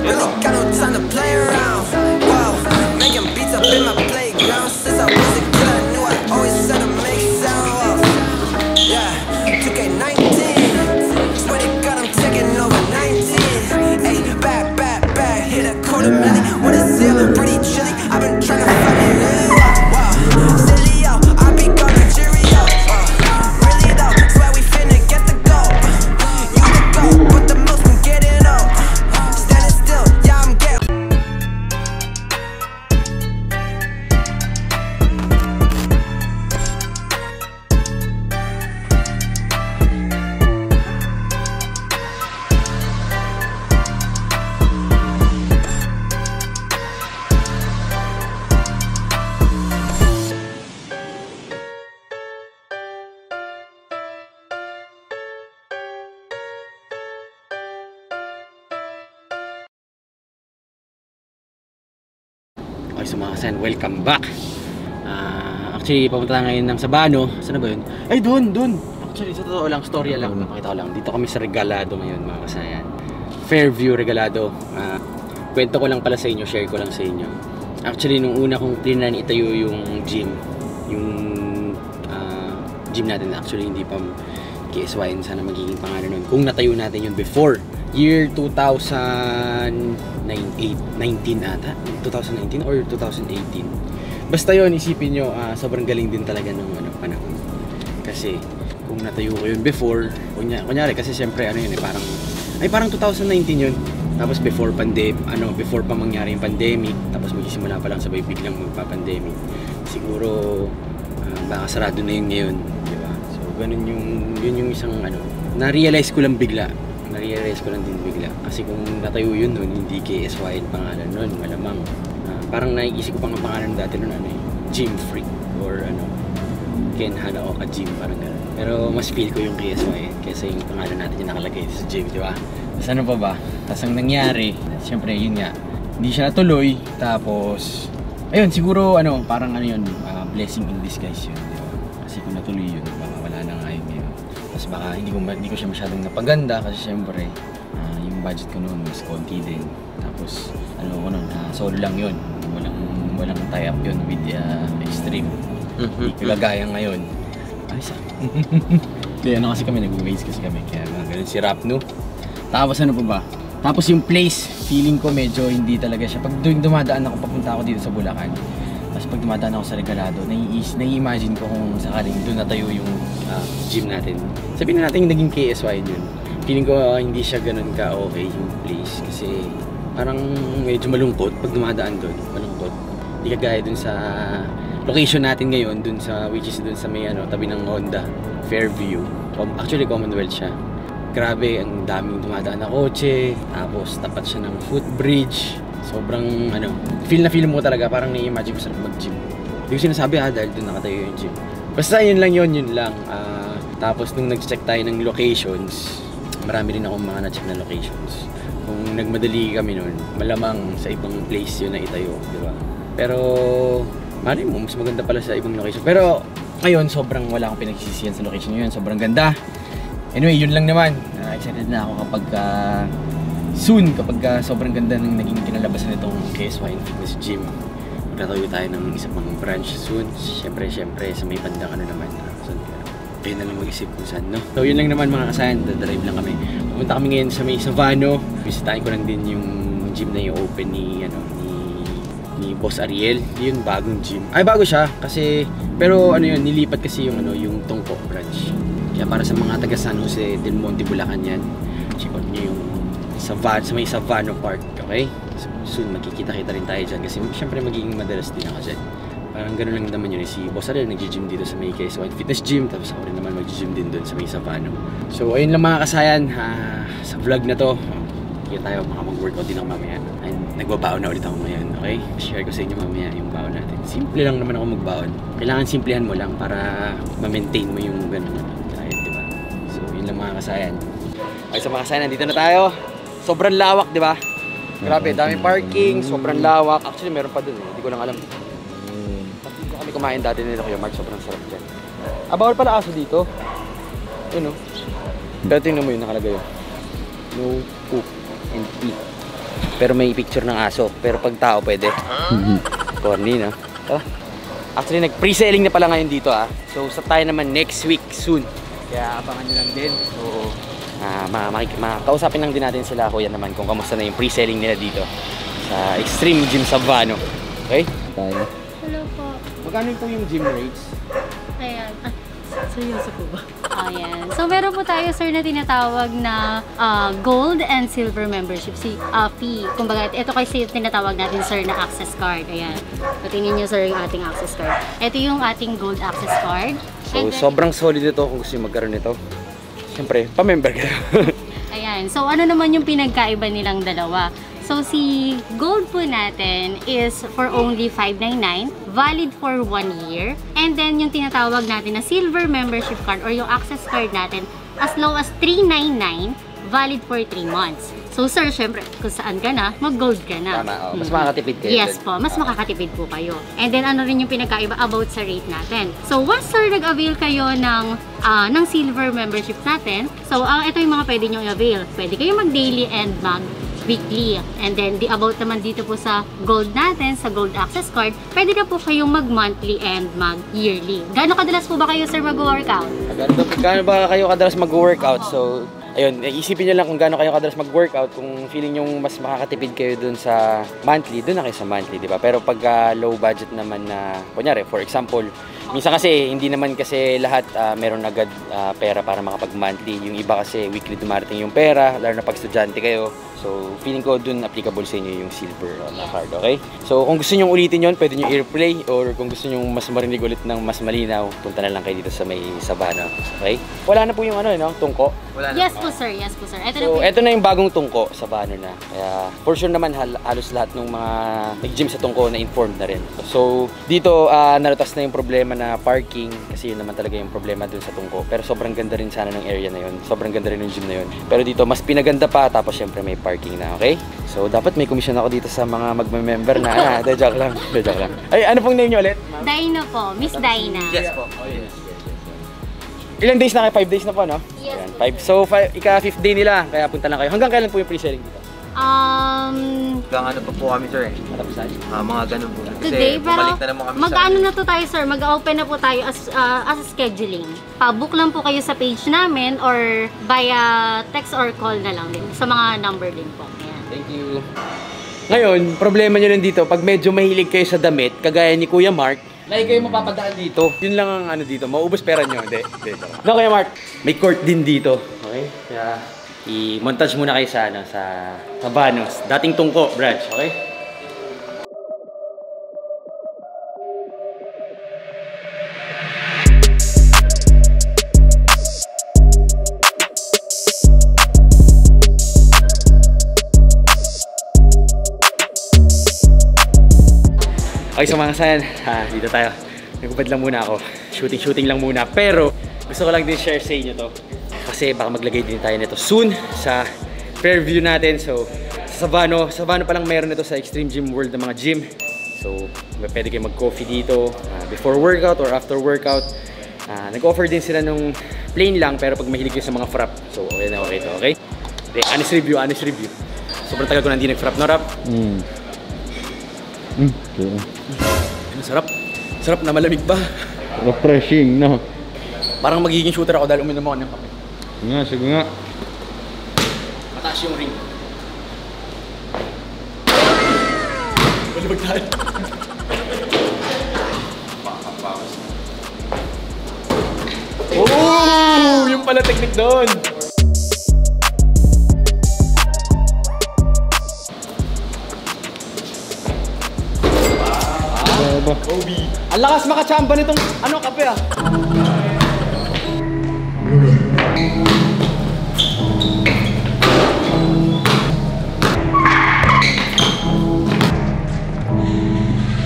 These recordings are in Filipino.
Really got no time to play around. Wow, making beats up in my playground. Since I was a kid, I knew I always had to make sound. Yeah, 2K19. Swear to God, I'm taking over 19. Hey, back, hit a quarter million with a ceiling, pretty chilly. I've been trying to find me really wow. Silly yo, I be gone Nigeria. Really though, swear we finna get the goal. You the goat, but the most can get it up. Standing still, yeah, I'm getting. Okay, so mga kasan, welcome back. Actually, papunta ngayon ng Sabano. Saan na ba yun? Ay, dun! Actually, sa totoo lang, storya lang. Nakita ko lang. Dito kami sa Regalado ngayon, mga kasayan. Fairview Regalado. Kwento ko lang pala sa inyo, share ko lang sa inyo. Actually, nung una kong plinan itayo yung gym. Yung gym natin, actually, hindi pa KSYN sana magiging pangalan nun. Kung natayo natin yun before year 2019 ata, 2019 or 2018. Basta yun, isipin nyo, sobrang galing din talaga ng panahon. Kasi kung natayo ko yun before, kunyari kasi siyempre ano yun parang 2019 yun. Tapos before before pa mangyari yung pandemic, tapos magsisimula pa lang sabay biglang magpa-pandemic. Siguro baka sarado na yun ngayon, di ba? So ganun yung isang na-realize ko lang bigla. Kasi kung natayo yun nun, hindi KSYN pangalan nun, malamang parang naiisip ko pang ang pangalan dati nun Gym Freak or Ken Hanaoka Gym, parang gano'n. Pero mas feel ko yung KSYN kasi yung pangalan natin yung nakalagay sa gym, di ba? Tapos ano pa ba? Tapos ang nangyari, siyempre yun nga, hindi siya natuloy. Tapos ayun, siguro parang yun, blessing in disguise yun, di ba? Kasi kung natuloy yun, baka wala na nga yun ngayon. Tapos baka hindi ko siya masyadong napaganda kasi siyempre yung budget ko noon mas konti din. Tapos solo lang yun, walang tie up yun with Extreme. Hindi ko lagaya ngayon. Ayos kaya kasi kami nag-waze kasi kami, kaya ganun si Rapno. Tapos ano pa ba? Tapos yung place, feeling ko medyo hindi talaga siya. Pag dumadaan ako, papunta ako dito sa Bulacan, tapos pag dumadaan ako sa Regalado, nai-imagine ko kung sakaling doon natayo yung gym natin. Sabihin na natin yung naging KSY yun. Feeling ko hindi siya ganun ka-okay yung place. Kasi parang medyo malungkot pag dumadaan doon. Malungkot. Hindi kagaya dun sa location natin ngayon, which is dun sa may tabi ng Honda, Fairview. Actually, Commonwealth siya. Grabe, ang daming dumadaan na kotse. Tapos tapat siya ng footbridge. Sobrang feel mo talaga, parang nai-imagine ko sarap mag-gym. Hindi ko sinasabi dahil doon nakatayo yung gym. Basta yun lang. Tapos nung nag-check tayo ng locations, marami rin akong mga na-check na locations. Kung nagmadali kami noon, malamang sa ibang place yun na itayo, di ba? Pero mali mo, mas maganda pala sa ibang location. Pero ngayon, sobrang wala akong pinagsisisihan sa location yun. Sobrang ganda. Anyway, yun lang naman. Excited na ako kapag soon, kapag sobrang ganda ng naging kinalabasan nitong KSYN Fitness Gym. Magtatayo tayo ng isa pang branch soon. Siyempre, sa may bandang naman. So, kayo na lang mag-isip kung saan, no? So, yun lang naman mga kasayan. Dadrive lang kami. Pumunta kami ngayon sa may Sabano. Visitahin ko lang din yung gym na yung open ni Boss Ariel. Yun, bagong gym. Ay, bago siya. Kasi, pero nilipat kasi yung Tongko branch. Kaya para sa mga taga San Jose del Monte, Bulacan yan. Check out nyo yung sa may Sabano Park, okay? So, soon magkikita-kita rin tayo dyan kasi syempre magiging madalas din ako dyan. Parang gano'n lang naman yun. Si Boss Ariel nag-gym dito sa may KSYN Fitness Gym, tapos ako rin naman mag-gym din doon sa may Sabano. So ayun lang mga kasayan, sa vlog na to, kaya tayo mag-workout din ako mamaya. And nagbabaon na ulit ako ngayon, okay? Share ko sa inyo mamaya yung baon natin. Simple lang naman ako magbaon. Kailangan simplihan mo lang para ma-maintain mo yung gano'n diet, diba? So yun lang mga kasayan. Okay, so mga kasayan, nandito na tayo. Sobrang lawak, diba? Grabe, daming parking, sobrang lawak. Actually, meron pa dun hindi ko lang alam. Dito kami kumain dati nila Kuya Mark, sobrang sarap dyan. Bawal pala aso dito. Yun, no? Pero tingnan mo yun, nakalagay yun. No poop and eat. pero may picture ng aso. Pero pag tao pwede. Corny, no? Oh. Actually, nag-pre-selling na pala ngayon dito, ah. So, sa tayo naman next week soon. Kaya abangan nyo lang din. So, kausapin lang din natin sila, kuya naman, kung kamusta na yung pre-selling nila dito sa Extreme Gym Sabano. Okay? Tayo. Hello po. Magkano ito yung gym rates? Ayan. Seryoso po ba? Ayan. So, meron po tayo, sir, na tinatawag na gold and silver membership fee. Kumbaga, ito kasi tinatawag natin, sir, na access card. Ayan. Patingin nyo, sir, yung ating access card. Ito yung ating gold access card. So, sobrang solid ito kung gusto nyo magkaroon nito. Siyempre, pa-member ka. Ayan. So, ano naman yung pinagkaiba nilang dalawa? So, si gold po natin is for only $599, valid for 1 year. And then, yung tinatawag natin na silver membership card or yung access card natin, as low as $399, valid for 3 months. So, sir, syempre, kung saan ka na, mag-gold ka na. Tama, oh. Mas makakatipid kayo. Yes po, mas makakatipid po kayo. And then, ano rin yung pinagkaiba about sa rate natin. So, once, sir, nag-avail kayo ng silver membership natin, so, ito yung mga pwede nyo i-avail. Pwede kayo mag-daily and mag-weekly. And then, about naman dito po sa gold natin, sa gold access card, pwede na po kayong mag-monthly and mag-yearly. Gano'ng kadalas po ba kayo, sir, mag-workout? Gano'n ba kayo kadalas mag-workout? So, ayun, isipin nyo lang kung gaano kayo kadalas mag-workout. Kung feeling nyo mas makakatipid kayo dun sa monthly, dun na kayo sa monthly, di ba? Pero pag low budget naman na, kunyari, for example, minsan kasi, hindi naman kasi lahat meron agad pera para makapag-monthly. Yung iba kasi, weekly dumarating yung pera, lalo na pag estudyante kayo. So, feeling ko dun applicable sa inyo yung silver na card, okay? So, kung gusto nyo ulitin yun, pwede nyo i-replay, or kung gusto nyo mas marinig ulit ng mas malinaw, punta na lang kayo dito sa may Sabano, okay? Wala na po yung tungko. Wala na. Yes po, sir. Yes po, sir. Ito na So, po. ito na yung bagong tungko, Sabano na. Kaya, for sure naman, halos lahat ng mga nag-gym sa tungko na informed na rin. So, dito, nalutas na yung problema na parking, kasi yun naman talaga yung problema dun sa tungko. Pero sobrang ganda rin sana ng area na yun. Sobrang ganda rin ng gym na yun. Pero dito, mas pinaganda pa, tapos syempre may parking na, okay? So, dapat may commission ako dito sa mga magme-member na, joke lang, joke lang. Ay, ano pong name nyo ulit? Dina po, Miss Dina. Yes po. Oh, yes. Ilang days na kayo? 5 days na po, no? Yes. Ayan, 5. So, ika-5th day nila, kaya punta lang kayo. Hanggang kailan po yung pre-selling dito? Hanggang ano pa po kami, sir, eh. Matapusan? Mga ganun po. Kasi Today, pero bumalik na naman kami mag-ano na to tayo, sir, mag-open na po tayo as scheduling. Pa-book lang po kayo sa page namin or via text or call na lang din sa mga number din po. Ayan. Thank you. Ngayon, problema nyo lang dito, pag medyo mahilig kayo sa damit, kagaya ni Kuya Mark, lagi kayo mapapadaan dito. Yun lang ang ano dito, mauubos pera nyo. Hindi. No, Kuya Mark, may court din dito. Okay? Kaya, i-montage muna kayo sa, sa Sabanos. Dating tungko branch, okay? Okay, so mga kasayan, dito tayo. Nagubad lang muna ako. Shooting lang muna. Pero, gusto ko lang din share sa inyo to. Kasi baka maglagay din tayo nito soon sa Fairview natin. So, sa Sabano pa lang meron nito sa Extreme Gym World ng mga gym. So, pwede kayo mag-coffee dito before workout or after workout. Nag-offer din sila nung plain lang, pero pag mahilig kayo sa mga frap. So, okay na okay ito, okay? Honest review. Sobrang tagal ko na hindi nag-frap, no, Rap? Okay. Sarap na malamig ba? Refreshing, no? Parang magiging shooter ako dahil uminom ako ng kape. Sige nga. Mataas yung ring. Balibag tayo. Oh! Yung pala technique doon! Obi. Ang lakas makachamba nitong kape ah.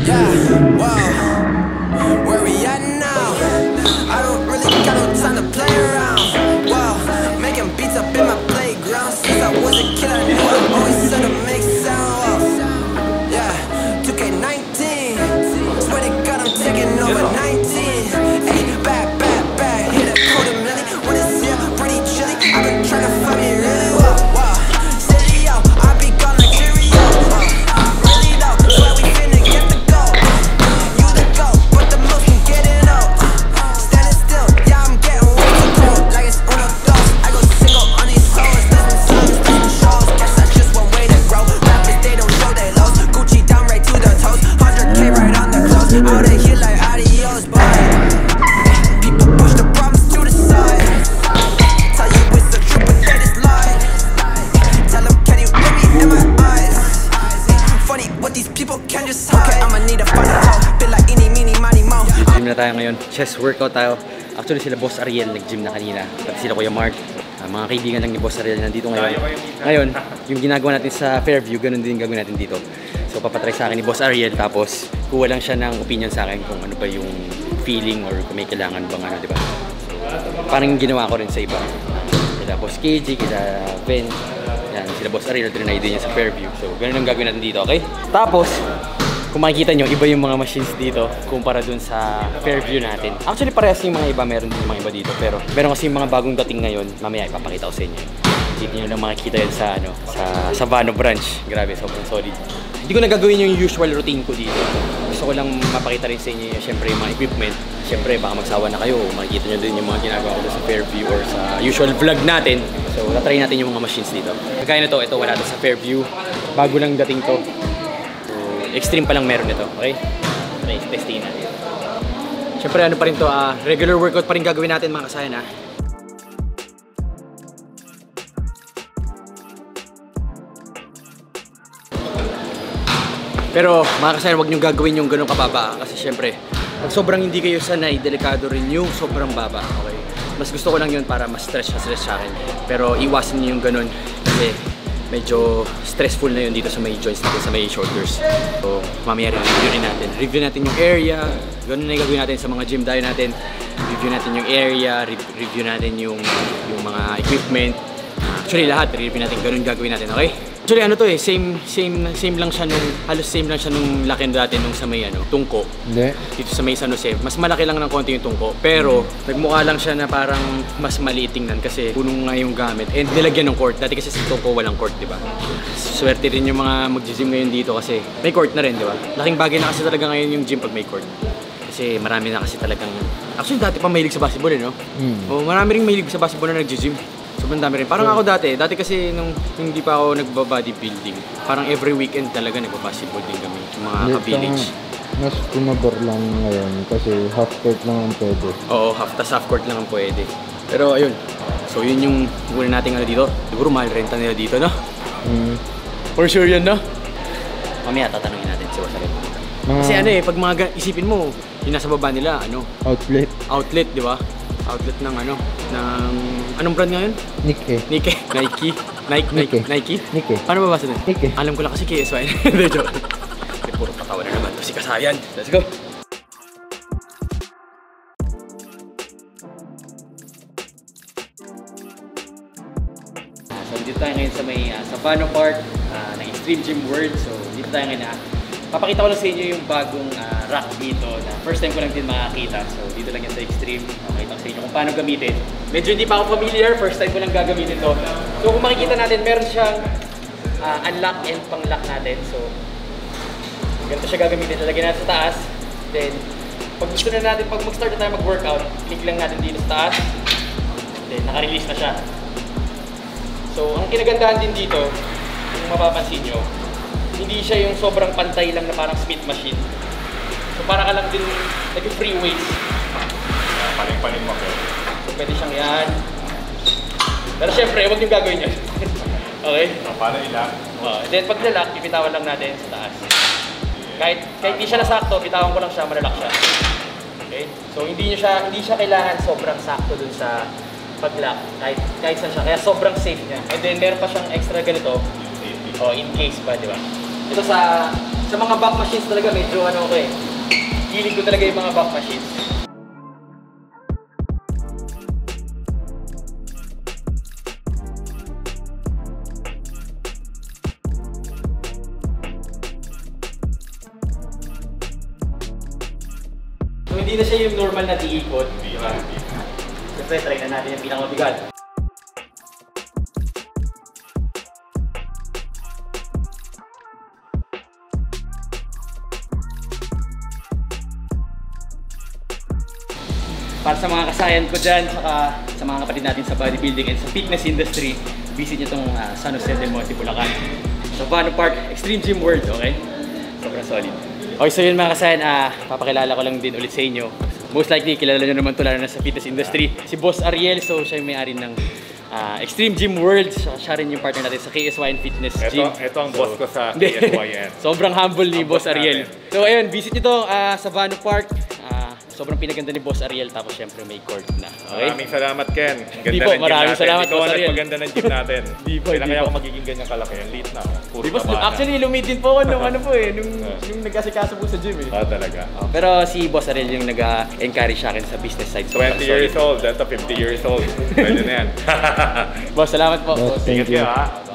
Yeah, wow. Where we at now? I don't really got no time to play around. Wow, making beats up in my playground. Since I was a kid, I knew I always said to make sound. Yeah, 2K19. Swear to God, I'm taking over 19. Hey, back. tayo ngayon. Chest workout tayo. Actually sila Boss Ariel nag-gym na kanina. Pati sila Kuya Mark. Mga kaibigan lang ni Boss Ariel nandito ngayon. Ngayon, yung ginagawa natin sa Fairview, ganun din gagawin natin dito. So papatry sa akin ni Boss Ariel, tapos kuha lang siya ng opinion sa akin kung ano ba yung feeling or kung may kailangan bang ano, di ba? So, parang ginawa ko rin sa iba. Kila Boss KG, kila Ben. Yan, sila Boss Ariel, trinay din niya sa Fairview. So ganun ang gagawin natin dito, okay? Tapos, kung makikita nyo, iba yung mga machines dito kumpara dun sa Fairview natin. Actually, parehas yung mga iba, meron din yung mga iba dito. Pero meron kasi yung mga bagong dating ngayon, mamaya ipapakita ko sa inyo. Hindi nyo lang makikita yan sa, ano, sa Savano branch. Grabe, sobrang solid. Hindi ko na gagawin yung usual routine ko dito. Gusto ko lang mapakita rin sa inyo, syempre, yung mga equipment. Syempre, baka magsawa na kayo. Makikita nyo din yung mga ginagawa ko sa Fairview or sa usual vlog natin. So, natry natin yung mga machines dito. Kagaya na to, ito wala to sa Fairview. Bago lang dating to. Extreme pa lang meron nito, okay? Okay, testingin natin. Siyempre ano pa rin to, regular workout pa rin gagawin natin mga kasayan ha. Pero mga kasayan, huwag nyo gagawin yung ganun kababa kasi siyempre, pag sobrang hindi kayo sanay, delikado rin yung sobrang baba, okay? Mas gusto ko lang yun para mas stretch sa akin. Pero iwasan nyo yung ganun kasi medyo stressful na yun dito sa may joints natin, sa may shoulders. So, mamaya review natin. Review natin yung area. Ganun na yung gagawin natin sa mga gym tayo natin. Review natin yung area, review natin yung mga equipment. Actually, lahat, review natin. Ganun gagawin natin, okay? Actually, ano to eh, same lang siya nung, halos same lang siya nung laki natin nung sa may ano, tungko. Hindi. Dito sa may San Jose. Mas malaki lang ng konti yung tungko. Pero, nagmukha lang siya na parang mas maliit tingnan kasi puno nga yung gamit. And nilagyan ng court. Dati kasi sa tungko walang court, di ba? Swerte rin yung mga mag-gym ngayon dito kasi may court na rin, di ba? Laking bagay na kasi talaga ngayon yung gym pag may court. Kasi marami na kasi talagang... Actually, dati pa mahilig sa basketball eh, no? O, marami rin mahilig sa basketball na nag-gym. Sobrang dami rin. Parang ako dati kasi nung hindi pa ako nagba-bodybuilding, parang every weekend talaga nagba-basketball din kami, yung mga ka-village. Mas tumabor lang ngayon kasi half court lang ang pwede. Oo, half court lang ang pwede. Pero ayun, so yun yung una nating ano dito. Siguro mahal renta nila dito, no? For sure yan, no? Mamaya tatanungin natin si Wasarin. Kasi ano eh, pag mga isipin mo, yung nasa baba nila, ano? Outlet, di ba? Outlet ng ano, ng anong brand ngayon? Nike. Nike. Paano babasa doon? Nike. Alam ko lang kasi KSY. Hindi, joke. Puro patawa na naman to si Kasayan. Let's go. So dito tayo ngayon sa may Savano Park ng Extreme Gym World. So dito tayo ngayon papakita ko lang sa inyo yung bagong rack dito na first time ko lang din makakita. So dito lang yan sa Extreme. Makita ko sa inyo kung paano gamitin. Medyo hindi pa ako familiar, first time ko lang gagamitin to. So kung makikita natin, meron siyang unlock and pang-lock natin. So ganito siya gagamitin. Lalagyan natin sa taas. Then pag gusto na natin, pag mag-start na tayo mag-workout, click lang natin dito sa taas. Then naka-release na siya. So ang kinagandahan din dito, kung mapapansin nyo, hindi siya yung sobrang pantay lang na parang Smith machine. So para ka lang din nag-free weights. Paling-paling mo. So pwede siyang yan. Pero syempre, huwag yung gagawin yun. Okay? Para ilang? Then pag nalak, ipitawan lang natin sa taas. Kahit di siya nasakto, pitawan ko lang siya, malalak siya. Okay? So hindi siya kailangan sobrang sakto dun sa pag-lock. Kahit saan siya. Kaya sobrang safe niya. And then meron pa siyang extra ganito. In case pa, di ba? Ito sa mga back machines talaga medyo ano ko eh. Hilig ko talaga yung mga back machines. So hindi na siya yung normal na diikot, di ba? Siyempre, try na natin yung pinakamabigat. Para sa mga kasayan ko dyan, saka sa mga kapatid natin sa bodybuilding and sa fitness industry, visit nyo itong San Jose del Monte, Bulacan. Savano Park, Extreme Gym World, okay? Sobrang solid. Okay, so yun mga kasayan, papakilala ko lang din ulit sa inyo. Most likely, kilala nyo naman ito lalo na sa fitness industry. Si Boss Ariel, so siya yung may-ari ng Extreme Gym World. Siya rin yung partner natin sa KSYN Fitness Gym. Ito ang boss ko sa KSYN. Sobrang humble ni Boss Ariel. So ayun, visit nyo ito, Savano Park. sobrang pinaganda ni Boss Ariel, tapos syempre may court na. Okay? Maraming salamat, Ken. Ang Di ganda po, ng gym maraming natin. salamat, Ikaw Boss ang Ariel. nagpaganda ng gym natin. Di po, Kailan di kaya po. ako magiging ganyan kalaki? Ang liit na. Puro Di ba, taba na. actually, lumidin po ako nung ano po eh, nung nag-asikaso po sa gym eh. Talaga. Pero si Boss Ariel yung nag-encourage sa akin sa business side. 20 years old, ito 50 years old. Pwede na yan. Boss, salamat po. Boss, thank Ingat kayo you. ha.